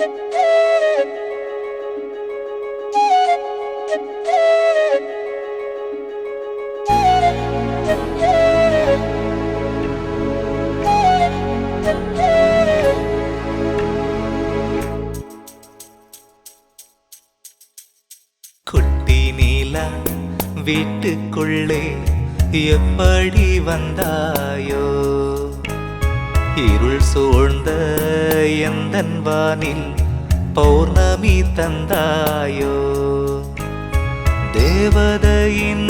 குட்டி நீலா வீட்டுக்குள்ளே எப்படி வந்தாயோ? இருள் சூழ்ந்த எந்தன் வானில் பௌர்ணமி தந்தாயோ? தேவதையின்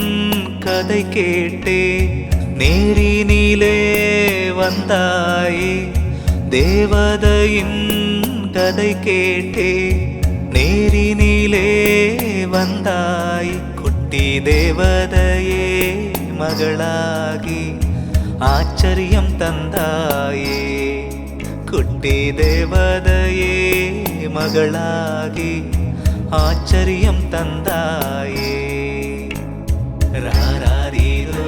கதை கேட்டே நேரினிலே வந்தாயே. தேவதையின் கதை கேட்டே நேரினிலே வந்தாய். குட்டி தேவதையே மகளாகி ஆச்சரியம் தந்தாயே. குட்டி தேவதையே மகளாகி ஆச்சரியம் தந்தாயே. ராராரீரோ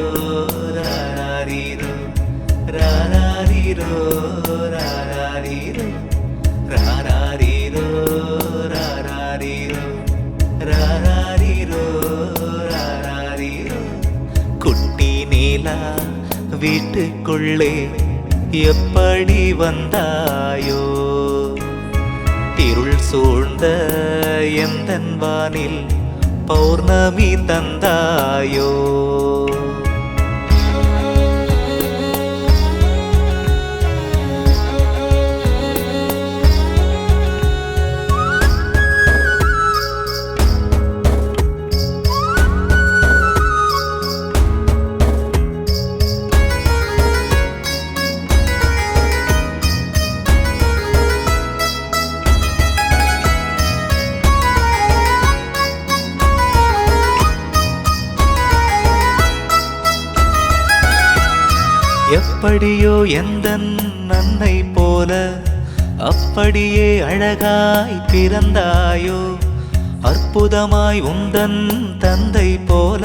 ராராரீரோ ராராரீரோ ராராரீரோ ராராரீரோ ராராரீரோ ராராரீரோ ராராரீரோ. குட்டி நீலா வீட்டுக்குள்ளே எப்படி வந்தாயோ? இருள் சூழ்ந்த எந்தன் வானில் பௌர்ணமி தந்தாயோ? எப்படியோ எந்தன் அன்னை போல அப்படியே அழகாய் பிறந்தாயோ? அற்புதமாய் உந்தன் தந்தை போல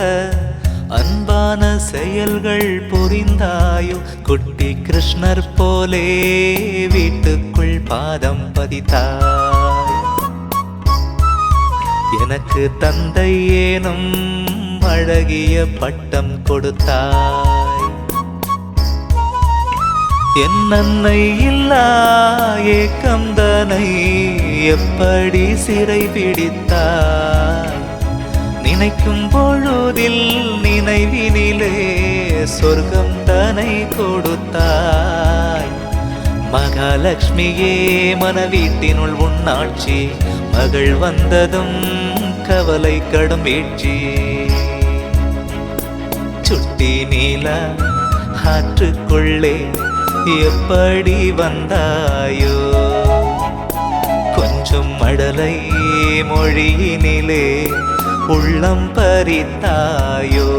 அன்பான செயல்கள் புரிந்தாயோ? குட்டி கிருஷ்ணர் போலே வீட்டுக்குள் பாதம் பதித்தாய். எனக்கு தந்தை ஏனும் அழகிய பட்டம் கொடுத்தாய். என் அன்னை இல்லா ஏக்கம்தனை எப்படி சிறை பிடித்தாய்? நினைக்கும் பொழுதில் நினைவினிலே சொர்க்கம் தனை கொடுத்தாய். மகாலட்சுமியே மனவீட்டினுள் உன்னாட்சி, மகள் வந்ததும் கவலை கடும் வீழ்ச்சி. சுட்டி நீலா ஆற்றுக்குள்ளே எப்படி வந்தாயோ? கொஞ்சம் மடலை மொழியினிலே உள்ளம் பறித்தாயோ?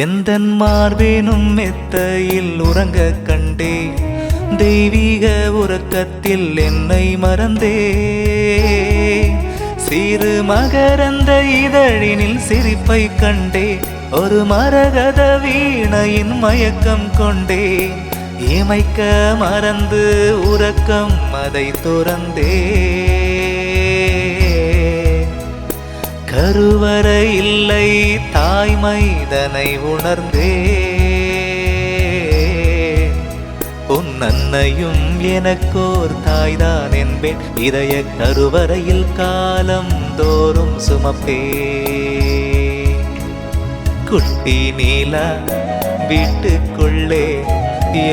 எந்தன் மார்பேனும் மெத்தையில் உறங்க கண்டே, தெய்வீக உறக்கத்தில் என்னை மறந்தே. சிறு மகரந்த இதழினில் சிரிப்பை கண்டே, ஒரு மரகத வீணையின் மயக்கம் கொண்டே. இமைக்க மறந்து உறக்கம் அதை துறந்தே. கருவறை இல்லை தாய்மைதனை உணர்ந்தே. உன் அன்னையும் எனக்கோர் தாய்தான் என்பேன், இதய கருவறையில் காலம் தோறும் சுமப்பே. குட்டி நீலா வீட்டுக்குள்ளே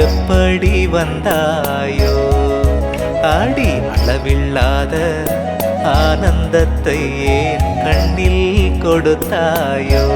எப்படி வந்தாயோ? அடி அளவில்லாத ஆனந்தத்தை ஏன் கண்ணில் கொடுத்தாயோ?